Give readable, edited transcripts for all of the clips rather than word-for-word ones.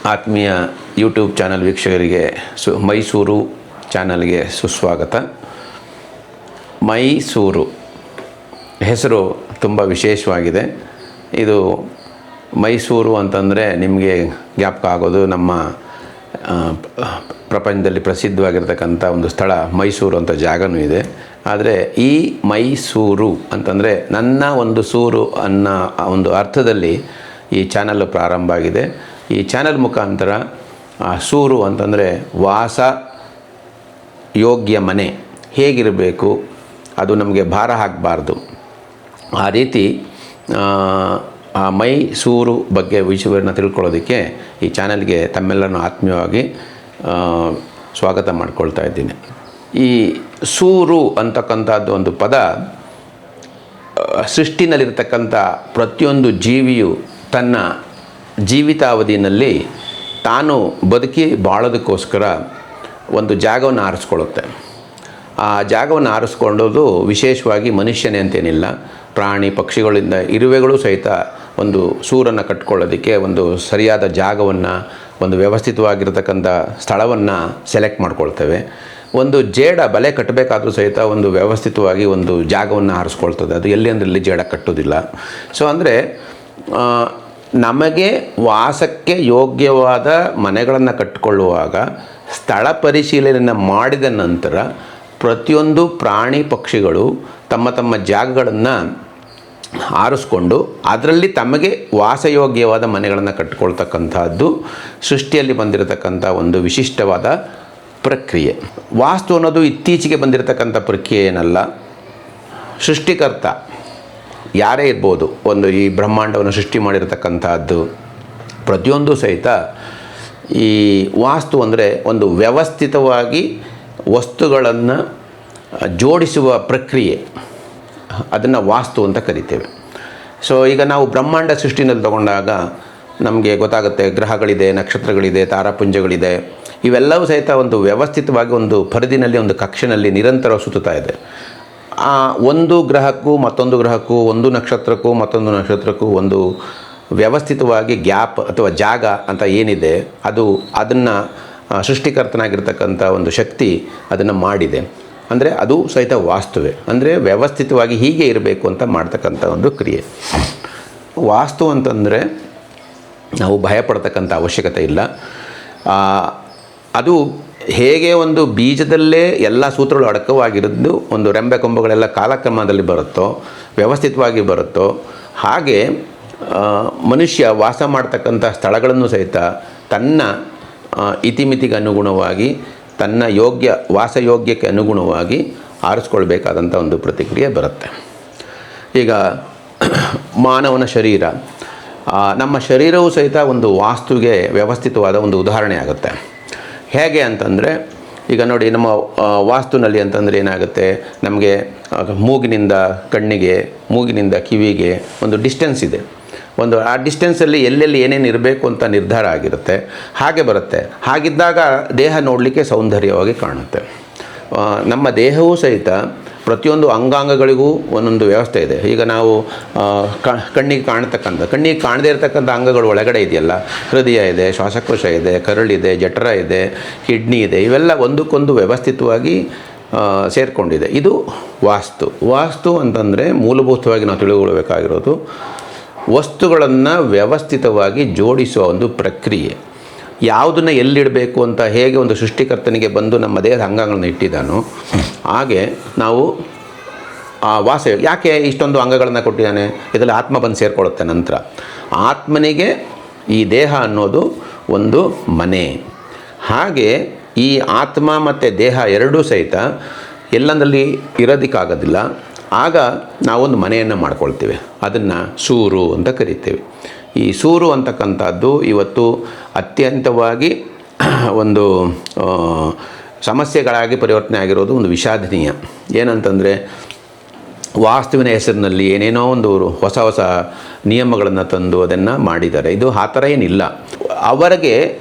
ಆತ್ಮೀಯ YouTube channel ವೀಕ್ಷಕರಿಗೆ ಮೈಸೂರು ಚಾನಲ್ಗೆ ಸುಸ್ವಾಗತ. ಮೈಸೂರು ಹೆಸರು ತುಂಬ ವಿಶೇಷವಾಗಿದೆ. ಇದು ಮೈಸೂರು ಅಂತಂದರೆ ನಿಮಗೆ ಜ್ಞಾಪಕ ಆಗೋದು ನಮ್ಮ ಪ್ರಪಂಚದಲ್ಲಿ ಪ್ರಸಿದ್ಧವಾಗಿರ್ತಕ್ಕಂಥ ಒಂದು ಸ್ಥಳ ಮೈಸೂರು ಅಂತ ಜಾಗನೂ ಇದೆ. ಆದರೆ ಈ ಮೈಸೂರು ಅಂತಂದರೆ ನನ್ನ ಒಂದು ಸೂರು ಅನ್ನೋ ಒಂದು ಅರ್ಥದಲ್ಲಿ ಈ ಚಾನಲ್ ಪ್ರಾರಂಭ ಆಗಿದೆ. ಈ ಚಾನಲ್ ಮುಖಾಂತರ ಸೂರು ಅಂತಂದರೆ ವಾಸ ಯೋಗ್ಯ ಮನೆ ಹೇಗಿರಬೇಕು, ಅದು ನಮಗೆ ಭಾರ ಆಗಬಾರ್ದು. ಆ ರೀತಿ ಆ ಮೈಸೂರು ಬಗ್ಗೆ ವಿಷಯವನ್ನು ತಿಳ್ಕೊಳ್ಳೋದಕ್ಕೆ ಈ ಚಾನಲ್ಗೆ ತಮ್ಮೆಲ್ಲರನ್ನು ಆತ್ಮೀಯವಾಗಿ ಸ್ವಾಗತ ಮಾಡ್ಕೊಳ್ತಾ ಇದ್ದೀನಿ. ಈ ಸೂರು ಅಂತಕ್ಕಂಥದ್ದು ಒಂದು ಪದ ಸೃಷ್ಟಿನಲ್ಲಿರ್ತಕ್ಕಂಥ ಪ್ರತಿಯೊಂದು ಜೀವಿಯು ತನ್ನ ಜೀವಿತಾವಧಿಯಲ್ಲಿ ತಾನು ಬದುಕಿ ಬಾಳೋದಕ್ಕೋಸ್ಕರ ಒಂದು ಜಾಗವನ್ನು ಆರಿಸ್ಕೊಳ್ಳುತ್ತೆ. ಆ ಜಾಗವನ್ನು ಆರಿಸ್ಕೊಳ್ಳೋದು ವಿಶೇಷವಾಗಿ ಮನುಷ್ಯನೇ ಅಂತೇನಿಲ್ಲ, ಪ್ರಾಣಿ ಪಕ್ಷಿಗಳಿಂದ ಇರುವೆಗಳು ಸಹಿತ ಒಂದು ಸೂರನ್ನು ಕಟ್ಕೊಳ್ಳೋದಕ್ಕೆ ಒಂದು ಸರಿಯಾದ ಜಾಗವನ್ನು, ಒಂದು ವ್ಯವಸ್ಥಿತವಾಗಿರ್ತಕ್ಕಂಥ ಸ್ಥಳವನ್ನು ಸೆಲೆಕ್ಟ್ ಮಾಡ್ಕೊಳ್ತೇವೆ. ಒಂದು ಜೇಡ ಬಲೆ ಕಟ್ಟಬೇಕಾದ್ರೂ ಸಹಿತ ಒಂದು ವ್ಯವಸ್ಥಿತವಾಗಿ ಒಂದು ಜಾಗವನ್ನು ಆರಿಸ್ಕೊಳ್ತದೆ. ಅದು ಎಲ್ಲಿ ಅಂದರೆ ಇಲ್ಲಿ ಜೇಡ ಕಟ್ಟೋದಿಲ್ಲ. ಸೊ ಅಂದರೆ ನಮಗೆ ವಾಸಕ್ಕೆ ಯೋಗ್ಯವಾದ ಮನೆಗಳನ್ನು ಕಟ್ಟಿಕೊಳ್ಳುವಾಗ ಸ್ಥಳ ಪರಿಶೀಲನೆಯನ್ನು ಮಾಡಿದ ನಂತರ ಪ್ರತಿಯೊಂದು ಪ್ರಾಣಿ ಪಕ್ಷಿಗಳು ತಮ್ಮ ತಮ್ಮ ಜಾಗಗಳನ್ನು ಆರಿಸ್ಕೊಂಡು ಅದರಲ್ಲಿ ತಮಗೆ ವಾಸಯೋಗ್ಯವಾದ ಮನೆಗಳನ್ನು ಕಟ್ಟಿಕೊಳ್ತಕ್ಕಂಥದ್ದು ಸೃಷ್ಟಿಯಲ್ಲಿ ಬಂದಿರತಕ್ಕಂಥ ಒಂದು ವಿಶಿಷ್ಟವಾದ ಪ್ರಕ್ರಿಯೆ. ವಾಸ್ತು ಅನ್ನೋದು ಇತ್ತೀಚೆಗೆ ಬಂದಿರತಕ್ಕಂಥ ಪ್ರಕ್ರಿಯೆ ಏನಲ್ಲ. ಸೃಷ್ಟಿಕರ್ತ ಯಾರೇ ಇರ್ಬೋದು, ಒಂದು ಈ ಬ್ರಹ್ಮಾಂಡವನ್ನು ಸೃಷ್ಟಿ ಮಾಡಿರತಕ್ಕಂಥದ್ದು ಪ್ರತಿಯೊಂದು ಸಹಿತ ಈ ವಾಸ್ತು ಅಂದರೆ ಒಂದು ವ್ಯವಸ್ಥಿತವಾಗಿ ವಸ್ತುಗಳನ್ನು ಜೋಡಿಸುವ ಪ್ರಕ್ರಿಯೆ, ಅದನ್ನು ವಾಸ್ತು ಅಂತ ಕರಿತೇವೆ. ಸೊ ಈಗ ನಾವು ಬ್ರಹ್ಮಾಂಡ ಸೃಷ್ಟಿನಲ್ಲಿ ತಗೊಂಡಾಗ ನಮಗೆ ಗೊತ್ತಾಗುತ್ತೆ, ಗ್ರಹಗಳಿದೆ, ನಕ್ಷತ್ರಗಳಿದೆ, ತಾರಾಪುಂಜಗಳಿದೆ. ಇವೆಲ್ಲವೂ ಸಹಿತ ಒಂದು ವ್ಯವಸ್ಥಿತವಾಗಿ ಒಂದು ಪರಿಧಿನಲ್ಲಿ, ಒಂದು ಕಕ್ಷೆಯಲ್ಲಿ ನಿರಂತರ ಸುತ್ತುತ್ತಾ ಇದೆ. ಆ ಒಂದು ಗ್ರಹಕ್ಕೂ ಮತ್ತೊಂದು ಗ್ರಹಕ್ಕೂ, ಒಂದು ನಕ್ಷತ್ರಕ್ಕೂ ಮತ್ತೊಂದು ನಕ್ಷತ್ರಕ್ಕೂ ಒಂದು ವ್ಯವಸ್ಥಿತವಾಗಿ ಗ್ಯಾಪ್ ಅಥವಾ ಜಾಗ ಅಂತ ಏನಿದೆ, ಅದನ್ನು ಸೃಷ್ಟಿಕರ್ತನಾಗಿರ್ತಕ್ಕಂಥ ಒಂದು ಶಕ್ತಿ ಅದನ್ನು ಮಾಡಿದೆ. ಅಂದರೆ ಅದು ಸಹಿತ ವಾಸ್ತುವೇ. ಅಂದರೆ ವ್ಯವಸ್ಥಿತವಾಗಿ ಹೀಗೆ ಇರಬೇಕು ಅಂತ ಮಾಡ್ತಕ್ಕಂಥ ಒಂದು ಕ್ರಿಯೆ. ವಾಸ್ತು ಅಂತಂದರೆ ನಾವು ಭಯಪಡ್ತಕ್ಕಂಥ ಅವಶ್ಯಕತೆ ಇಲ್ಲ. ಅದು ಹೇಗೆ ಒಂದು ಬೀಜದಲ್ಲೇ ಎಲ್ಲ ಸೂತ್ರಗಳು ಅಡಕವಾಗಿರೋದು ಒಂದು ರೆಂಬೆ ಕೊಂಬುಗಳೆಲ್ಲ ಕಾಲಕ್ರಮದಲ್ಲಿ ಬರುತ್ತೋ, ವ್ಯವಸ್ಥಿತವಾಗಿ ಬರುತ್ತೋ, ಹಾಗೆ ಮನುಷ್ಯ ವಾಸ ಮಾಡ್ತಕ್ಕಂಥ ಸ್ಥಳಗಳನ್ನು ಸಹಿತ ತನ್ನ ಇತಿಮಿತಿಗೆ ಅನುಗುಣವಾಗಿ, ತನ್ನ ವಾಸಯೋಗ್ಯಕ್ಕೆ ಅನುಗುಣವಾಗಿ ಆರಿಸ್ಕೊಳ್ಬೇಕಾದಂಥ ಒಂದು ಪ್ರತಿಕ್ರಿಯೆ ಬರುತ್ತೆ. ಈಗ ಮಾನವನ ಶರೀರ, ನಮ್ಮ ಶರೀರವೂ ಸಹಿತ ಒಂದು ವಾಸ್ತುವಿಗೆ ವ್ಯವಸ್ಥಿತವಾದ ಒಂದು ಉದಾಹರಣೆ ಆಗುತ್ತೆ. ಹೇಗೆ ಅಂತಂದರೆ, ಈಗ ನೋಡಿ, ನಮ್ಮ ವಾಸ್ತುನಲ್ಲಿ ಅಂತಂದರೆ ಏನಾಗುತ್ತೆ, ನಮಗೆ ಮೂಗಿನಿಂದ ಕಣ್ಣಿಗೆ, ಮೂಗಿನಿಂದ ಕಿವಿಗೆ ಒಂದು ಡಿಸ್ಟೆನ್ಸ್ ಇದೆ. ಆ ಡಿಸ್ಟೆನ್ಸಲ್ಲಿ ಎಲ್ಲೆಲ್ಲಿ ಏನೇನು ಇರಬೇಕು ಅಂತ ನಿರ್ಧಾರ ಆಗಿರುತ್ತೆ. ಹಾಗೆ ಬರುತ್ತೆ. ಹಾಗಿದ್ದಾಗ ದೇಹ ನೋಡಲಿಕ್ಕೆ ಸೌಂದರ್ಯವಾಗಿ ಕಾಣುತ್ತೆ. ನಮ್ಮ ದೇಹವೂ ಸಹಿತ ಪ್ರತಿಯೊಂದು ಅಂಗಾಂಗಗಳಿಗೂ ಒಂದೊಂದು ವ್ಯವಸ್ಥೆ ಇದೆ. ಈಗ ನಾವು ಕಣ್ಣಿಗೆ ಕಾಣದೇ ಇರತಕ್ಕಂಥ ಅಂಗಗಳು ಒಳಗಡೆ ಇದೆಯಲ್ಲ, ಹೃದಯ ಇದೆ, ಶ್ವಾಸಕೋಶ ಇದೆ, ಕರಳಿದೆ, ಜಠರ ಇದೆ, ಕಿಡ್ನಿ ಇದೆ. ಇವೆಲ್ಲ ಒಂದಕ್ಕೊಂದು ವ್ಯವಸ್ಥಿತವಾಗಿ ಸೇರಿಕೊಂಡಿದೆ. ಇದು ವಾಸ್ತು ಅಂತಂದರೆ ಮೂಲಭೂತವಾಗಿ ನಾವು ತಿಳಿದುಕೊಳ್ಳಬೇಕಾಗಿರೋದು ವಸ್ತುಗಳನ್ನು ವ್ಯವಸ್ಥಿತವಾಗಿ ಜೋಡಿಸುವ ಒಂದು ಪ್ರಕ್ರಿಯೆ. ಯಾವುದನ್ನು ಎಲ್ಲಿಡಬೇಕು ಅಂತ ಹೇಗೆ ಒಂದು ಸೃಷ್ಟಿಕರ್ತನಿಗೆ ಬಂದು ನಮ್ಮ ದೇಹದ ಅಂಗಗಳನ್ನು ಇಟ್ಟಿದ್ದಾನೋ, ಹಾಗೆ ನಾವು ಯಾಕೆ ಇಷ್ಟೊಂದು ಅಂಗಗಳನ್ನು ಕೊಟ್ಟಿದ್ದಾನೆ, ಇದರಲ್ಲಿ ಆತ್ಮ ಬಂದು ಸೇರಿಕೊಳ್ಳುತ್ತೆ. ನಂತರ ಆತ್ಮನಿಗೆ ಈ ದೇಹ ಅನ್ನೋದು ಒಂದು ಮನೆ. ಹಾಗೆ ಈ ಆತ್ಮ ಮತ್ತು ದೇಹ ಎರಡೂ ಸಹಿತ ಎಲ್ಲಂದಲ್ಲಿ ಇರೋದಕ್ಕಾಗೋದಿಲ್ಲ. ಆಗ ನಾವೊಂದು ಮನೆಯನ್ನು ಮಾಡ್ಕೊಳ್ತೀವಿ. ಅದನ್ನು ಸೂರು ಅಂತ ಕರಿತೇವೆ. ಈ ಸೂರು ಅಂತಕ್ಕಂಥದ್ದು ಇವತ್ತು ಅತ್ಯಂತವಾಗಿ ಒಂದು ಸಮಸ್ಯೆಗಳಾಗಿ ಪರಿವರ್ತನೆ ಆಗಿರೋದು ಒಂದು ವಿಷಾದನೀಯ. ಏನಂತಂದರೆ, ವಾಸ್ತುವಿನ ಹೆಸರಿನಲ್ಲಿ ಏನೇನೋ ಒಂದು ಹೊಸ ನಿಯಮಗಳನ್ನು ತಂದು ಅದನ್ನು ಮಾಡಿದ್ದಾರೆ. ಇದು ಆ ಥರ ಏನಿಲ್ಲ. ಅವರಿಗೆ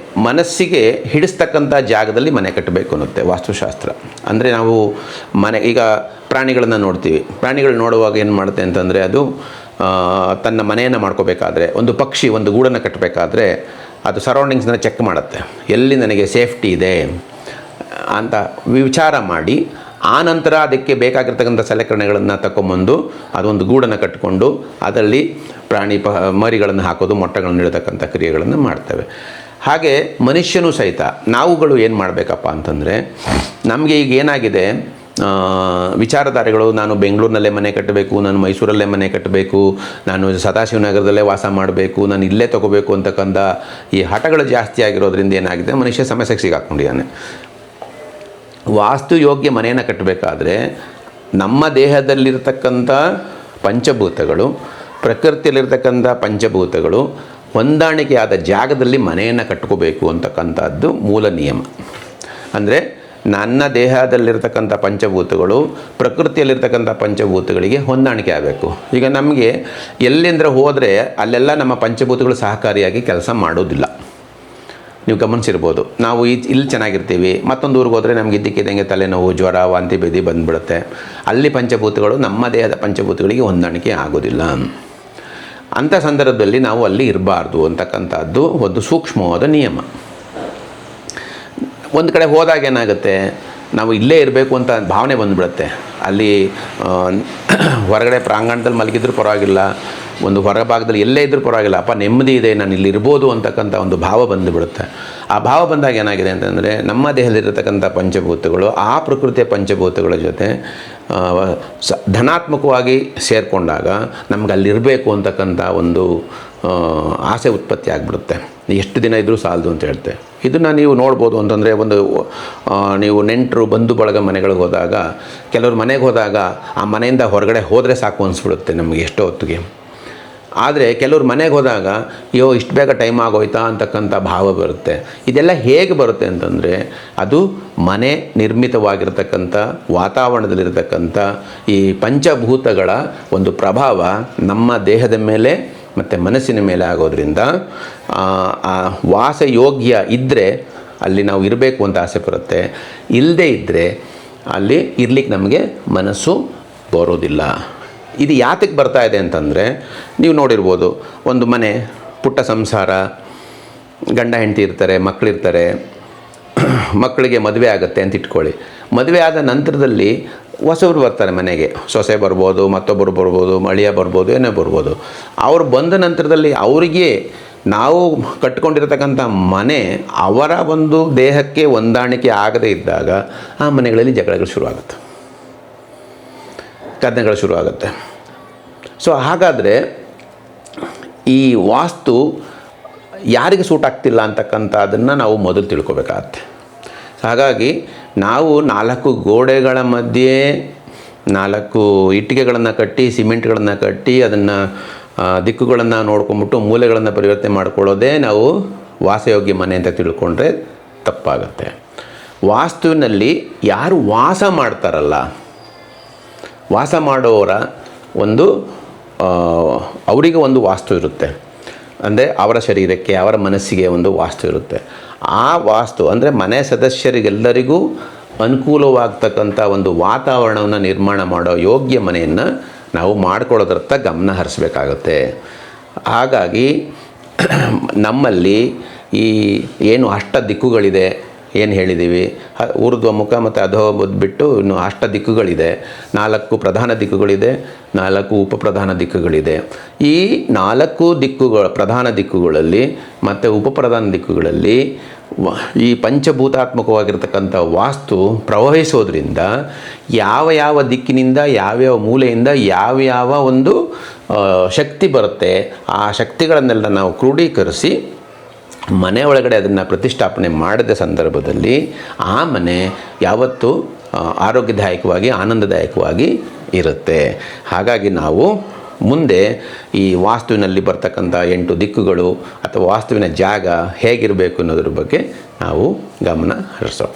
ಮನಸ್ಸಿಗೆ ಹಿಡಿಸ್ತಕ್ಕಂಥ ಜಾಗದಲ್ಲಿ ಮನೆ ಕಟ್ಟಬೇಕು ಅನ್ನುತ್ತೆ ವಾಸ್ತುಶಾಸ್ತ್ರ. ಅಂದರೆ ನಾವು ಈಗ ಪ್ರಾಣಿಗಳನ್ನು ನೋಡ್ತೀವಿ. ಪ್ರಾಣಿಗಳು ನೋಡುವಾಗ ಏನು ಮಾಡುತ್ತೆ ಅಂತಂದರೆ, ಅದು ತನ್ನ ಮನೆಯನ್ನು ಮಾಡ್ಕೋಬೇಕಾದ್ರೆ, ಒಂದು ಪಕ್ಷಿ ಒಂದು ಗೂಡನ್ನು ಕಟ್ಟಬೇಕಾದ್ರೆ ಅದು ಸರೌಂಡಿಂಗ್ಸ್ನ ಚೆಕ್ ಮಾಡುತ್ತೆ, ಎಲ್ಲಿ ನನಗೆ ಸೇಫ್ಟಿ ಇದೆ ಅಂತ ವಿಚಾರ ಮಾಡಿ ಆನಂತರ ಅದಕ್ಕೆ ಬೇಕಾಗಿರ್ತಕ್ಕಂಥ ಸಲಕರಣೆಗಳನ್ನು ತಗೊಂಬಂದು ಅದೊಂದು ಗೂಡನ್ನು ಕಟ್ಟಿಕೊಂಡು ಅದರಲ್ಲಿ ಮರಿಗಳನ್ನು ಹಾಕೋದು, ಮೊಟ್ಟೆಗಳನ್ನು ಇಡತಕ್ಕಂಥ ಕ್ರಿಯೆಗಳನ್ನು ಮಾಡ್ತೇವೆ. ಹಾಗೆ ಮನುಷ್ಯನೂ ಸಹಿತ ನಾವುಗಳು ಏನು ಮಾಡಬೇಕಪ್ಪ ಅಂತಂದರೆ, ನಮಗೆ ಈಗ ಏನಾಗಿದೆ, ವಿಚಾರಧಾರೆಗಳು, ನಾನು ಬೆಂಗಳೂರಿನಲ್ಲೇ ಮನೆ ಕಟ್ಟಬೇಕು, ನಾನು ಮೈಸೂರಲ್ಲೇ ಮನೆ ಕಟ್ಟಬೇಕು, ನಾನು ಸದಾಶಿವನಗರದಲ್ಲೇ ವಾಸ ಮಾಡಬೇಕು, ನಾನು ಇಲ್ಲೇ ತೊಗೋಬೇಕು ಅಂತಕ್ಕಂಥ ಈ ಹಠಗಳು ಜಾಸ್ತಿ ಆಗಿರೋದ್ರಿಂದ ಏನಾಗಿದೆ, ಮನುಷ್ಯ ಸಮಸ್ಯೆಗೆ ಸಿಗಾಕೊಂಡಿದ್ದಾನೆ. ವಾಸ್ತು ಯೋಗ್ಯ ಮನೆಯನ್ನು ಕಟ್ಟಬೇಕಾದ್ರೆ ನಮ್ಮ ದೇಹದಲ್ಲಿರ್ತಕ್ಕಂಥ ಪಂಚಭೂತಗಳು, ಪ್ರಕೃತಿಯಲ್ಲಿರ್ತಕ್ಕಂಥ ಪಂಚಭೂತಗಳು ಹೊಂದಾಣಿಕೆಯಾದ ಜಾಗದಲ್ಲಿ ಮನೆಯನ್ನು ಕಟ್ಕೋಬೇಕು ಅಂತಕ್ಕಂಥದ್ದು ಮೂಲ ನಿಯಮ. ಅಂದರೆ ನನ್ನ ದೇಹದಲ್ಲಿರ್ತಕ್ಕಂಥ ಪಂಚಭೂತಗಳು ಪ್ರಕೃತಿಯಲ್ಲಿರ್ತಕ್ಕಂಥ ಪಂಚಭೂತಗಳಿಗೆ ಹೊಂದಾಣಿಕೆ ಆಗಬೇಕು. ಈಗ ನಮಗೆ ಎಲ್ಲಿಂದ ಹೋದರೆ ಅಲ್ಲೆಲ್ಲ ನಮ್ಮ ಪಂಚಭೂತಗಳು ಸಹಕಾರಿಯಾಗಿ ಕೆಲಸ ಮಾಡೋದಿಲ್ಲ. ನೀವು ಗಮನಿಸಿರ್ಬೋದು, ನಾವು ಇಲ್ಲಿ ಚೆನ್ನಾಗಿರ್ತೀವಿ, ಮತ್ತೊಂದು ಊರಿಗೆ ಹೋದರೆ ನಮಗೆ ಇದ್ದಕ್ಕಿದ್ದಂಗೆ ತಲೆನೋವು, ಜ್ವರ, ವಾಂತಿ ಭೇದಿ ಬಂದುಬಿಡುತ್ತೆ. ಅಲ್ಲಿ ಪಂಚಭೂತಗಳು ನಮ್ಮ ದೇಹದ ಪಂಚಭೂತಗಳಿಗೆ ಹೊಂದಾಣಿಕೆ ಆಗೋದಿಲ್ಲ. ಅಂಥ ಸಂದರ್ಭದಲ್ಲಿ ನಾವು ಅಲ್ಲಿ ಇರಬಾರ್ದು ಅಂತಕ್ಕಂಥದ್ದು ಒಂದು ಸೂಕ್ಷ್ಮವಾದ ನಿಯಮ. ಒಂದು ಕಡೆ ಹೋದಾಗ ಏನಾಗುತ್ತೆ, ನಾವು ಇಲ್ಲೇ ಇರಬೇಕು ಅಂತ ಭಾವನೆ ಬಂದುಬಿಡುತ್ತೆ. ಅಲ್ಲಿ ಹೊರಗಡೆ ಪ್ರಾಂಗಣದಲ್ಲಿ ಮಲಗಿದ್ರೂ ಪರವಾಗಿಲ್ಲ, ಒಂದು ಹೊರ ಭಾಗದಲ್ಲಿ ಎಲ್ಲೇ ಇದ್ರೂ ಪರವಾಗಿಲ್ಲ, ಅಪ್ಪ ನೆಮ್ಮದಿ ಇದೆ, ನಾನು ಇಲ್ಲಿ ಇರ್ಬೋದು ಅಂತಕ್ಕಂಥ ಒಂದು ಭಾವ ಬಂದುಬಿಡುತ್ತೆ. ಆ ಭಾವ ಬಂದಾಗ ಏನಾಗಿದೆ ಅಂತಂದರೆ, ನಮ್ಮ ದೇಹದಲ್ಲಿರತಕ್ಕಂಥ ಪಂಚಭೂತಗಳು ಆ ಪ್ರಕೃತಿಯ ಪಂಚಭೂತಗಳ ಜೊತೆ ಧನಾತ್ಮಕವಾಗಿ ಸೇರಿಕೊಂಡಾಗ ನಮ್ಗೆ ಅಲ್ಲಿರಬೇಕು ಅಂತಕ್ಕಂಥ ಒಂದು ಆಸೆ ಉತ್ಪತ್ತಿ ಆಗಿಬಿಡುತ್ತೆ. ಎಷ್ಟು ದಿನ ಇದ್ದರೂ ಸಾಲದು ಅಂತ ಹೇಳ್ತೆ. ಇದನ್ನು ನೀವು ನೋಡ್ಬೋದು ಅಂತಂದರೆ, ನೀವು ನೆಂಟರು ಬಂಧು ಬಳಗ ಮನೆಗಳಿಗೆ ಹೋದಾಗ, ಕೆಲವ್ರು ಮನೆಗೆ ಹೋದಾಗ ಆ ಮನೆಯಿಂದ ಹೊರಗಡೆ ಹೋದರೆ ಸಾಕು ಅನಿಸ್ಬಿಡುತ್ತೆ ನಮಗೆ ಎಷ್ಟೋ ಹೊತ್ತಿಗೆ. ಆದರೆ ಕೆಲವ್ರು ಮನೆಗೆ ಹೋದಾಗ ಅಯ್ಯೋ ಇಷ್ಟು ಬೇಗ ಟೈಮ್ ಆಗೋಯ್ತಾ ಅಂತಕ್ಕಂಥ ಭಾವ ಬರುತ್ತೆ. ಇದೆಲ್ಲ ಹೇಗೆ ಬರುತ್ತೆ ಅಂತಂದರೆ, ಅದು ಮನೆ ನಿರ್ಮಿತವಾಗಿರ್ತಕ್ಕಂಥ ವಾತಾವರಣದಲ್ಲಿರ್ತಕ್ಕಂಥ ಈ ಪಂಚಭೂತಗಳ ಒಂದು ಪ್ರಭಾವ ನಮ್ಮ ದೇಹದ ಮೇಲೆ ಮತ್ತು ಮನಸ್ಸಿನ ಮೇಲೆ ಆಗೋದ್ರಿಂದ ಆ ವಾಸಯೋಗ್ಯ ಇದ್ದರೆ ಅಲ್ಲಿ ನಾವು ಇರಬೇಕು ಅಂತ ಆಸೆ ಬರುತ್ತೆ. ಇಲ್ಲದೇ ಇದ್ದರೆ ಅಲ್ಲಿ ಇರ್ಲಿಕ್ಕೆ ನಮಗೆ ಮನಸ್ಸು ಬರೋದಿಲ್ಲ. ಇದು ಯಾತಕ್ಕೆ ಬರ್ತಾ ಇದೆ ಅಂತಂದರೆ, ನೀವು ನೋಡಿರ್ಬೋದು, ಒಂದು ಮನೆ ಪುಟ್ಟ ಸಂಸಾರ, ಗಂಡ ಹೆಂಡತಿ ಇರ್ತಾರೆ, ಮಕ್ಕಳಿರ್ತಾರೆ, ಮಕ್ಕಳಿಗೆ ಮದುವೆ ಆಗುತ್ತೆ ಅಂತ ಇಟ್ಕೊಳ್ಳಿ. ಮದುವೆ ಆದ ನಂತರದಲ್ಲಿ ಹೊಸಬ್ರು ಬರ್ತಾರೆ ಮನೆಗೆ, ಸೊಸೆ ಬರ್ಬೋದು, ಮತ್ತೊಬ್ಬರು ಬರ್ಬೋದು, ಮಳಿಯ ಬರ್ಬೋದು, ಏನೇ ಬರ್ಬೋದು. ಅವ್ರು ಬಂದ ನಂತರದಲ್ಲಿ ಅವರಿಗೆ ನಾವು ಕಟ್ಕೊಂಡಿರ್ತಕ್ಕಂಥ ಮನೆ ಅವರ ಒಂದು ದೇಹಕ್ಕೆ ಹೊಂದಾಣಿಕೆ ಆಗದೇ ಇದ್ದಾಗ ಆ ಮನೆಗಳಲ್ಲಿ ಜಗಳಗಳು ಶುರುವಾಗುತ್ತೆ, ಕದನಗಳು ಶುರುವಾಗುತ್ತೆ. ಸೊ ಹಾಗಾದರೆ ಈ ವಾಸ್ತು ಯಾರಿಗೆ ಸೂಟ್ ಆಗ್ತಿಲ್ಲ ಅಂತಕ್ಕಂಥದ್ದನ್ನು ನಾವು ಮೊದಲು ತಿಳ್ಕೊಬೇಕಾಗತ್ತೆ. ಹಾಗಾಗಿ ನಾವು 4 ಗೋಡೆಗಳ ಮಧ್ಯೆ 4 ಇಟ್ಟಿಗೆಗಳನ್ನು ಕಟ್ಟಿ, ಸಿಮೆಂಟ್ಗಳನ್ನು ಕಟ್ಟಿ, ಅದನ್ನು ದಿಕ್ಕುಗಳನ್ನು ನೋಡ್ಕೊಂಬಿಟ್ಟು ಮೂಲೆಗಳನ್ನು ಪರಿವರ್ತನೆ ಮಾಡ್ಕೊಳ್ಳೋದೇ ನಾವು ವಾಸಯೋಗ್ಯ ಮನೆ ಅಂತ ತಿಳ್ಕೊಂಡ್ರೆ ತಪ್ಪಾಗುತ್ತೆ. ವಾಸ್ತುವಿನಲ್ಲಿ ಯಾರು ವಾಸ ಮಾಡ್ತಾರಲ್ಲ, ವಾಸ ಮಾಡೋರ ಒಂದು ಅವರಿಗೆ ಒಂದು ವಾಸ್ತು ಇರುತ್ತೆ. ಅಂದರೆ ಅವರ ಶರೀರಕ್ಕೆ, ಅವರ ಮನಸ್ಸಿಗೆ ಒಂದು ವಾಸ್ತು ಇರುತ್ತೆ. ಆ ವಾಸ್ತು ಅಂದರೆ ಮನೆ ಸದಸ್ಯರಿಗೆಲ್ಲರಿಗೂ ಅನುಕೂಲವಾಗ್ತಕ್ಕಂಥ ಒಂದು ವಾತಾವರಣವನ್ನು ನಿರ್ಮಾಣ ಮಾಡೋ ಯೋಗ್ಯ ಮನೆಯನ್ನು ನಾವು ಮಾಡ್ಕೊಳ್ಳೋದ್ರತ್ತ ಗಮನ ಹರಿಸ್ಬೇಕಾಗುತ್ತೆ. ಹಾಗಾಗಿ ನಮ್ಮಲ್ಲಿ ಈ ಏನು ಅಷ್ಟ ದಿಕ್ಕುಗಳಿದೆ, ಏನು ಹೇಳಿದ್ದೀವಿ, ಊರ್ಧ್ವ ಮುಖ ಮತ್ತು ಅಧೋಬುದ್ಧ ಬಿಟ್ಟು ಇನ್ನು ಅಷ್ಟ ದಿಕ್ಕುಗಳಿದೆ. 4 ಪ್ರಧಾನ ದಿಕ್ಕುಗಳಿದೆ, 4 ಉಪಪ್ರಧಾನ ದಿಕ್ಕುಗಳಿದೆ. ಈ 4 ದಿಕ್ಕುಗಳು, ಪ್ರಧಾನ ದಿಕ್ಕುಗಳಲ್ಲಿ ಮತ್ತು ಉಪಪ್ರಧಾನ ದಿಕ್ಕುಗಳಲ್ಲಿ ಈ ಪಂಚಭೂತಾತ್ಮಕವಾಗಿರ್ತಕ್ಕಂಥ ವಾಸ್ತು ಪ್ರವಹಿಸೋದ್ರಿಂದ ಯಾವ ದಿಕ್ಕಿನಿಂದ, ಯಾವ್ಯಾವ ಮೂಲೆಯಿಂದ ಯಾವ್ಯಾವ ಒಂದು ಶಕ್ತಿ ಬರುತ್ತೆ, ಆ ಶಕ್ತಿಗಳನ್ನೆಲ್ಲ ನಾವು ಕ್ರೋಢೀಕರಿಸಿ ಮನೆ ಒಳಗಡೆ ಅದನ್ನು ಪ್ರತಿಷ್ಠಾಪನೆ ಮಾಡಿದ ಸಂದರ್ಭದಲ್ಲಿ ಆ ಮನೆ ಯಾವತ್ತೂ ಆರೋಗ್ಯದಾಯಕವಾಗಿ, ಆನಂದದಾಯಕವಾಗಿ ಇರುತ್ತೆ. ಹಾಗಾಗಿ ನಾವು ಮುಂದೆ ಈ ವಾಸ್ತುವಿನಲ್ಲಿ ಬರ್ತಕ್ಕಂಥ 8 ದಿಕ್ಕುಗಳು ಅಥವಾ ವಾಸ್ತುವಿನ ಜಾಗ ಹೇಗಿರಬೇಕು ಅನ್ನೋದ್ರ ಬಗ್ಗೆ ನಾವು ಗಮನ ಹರಿಸೋಣ.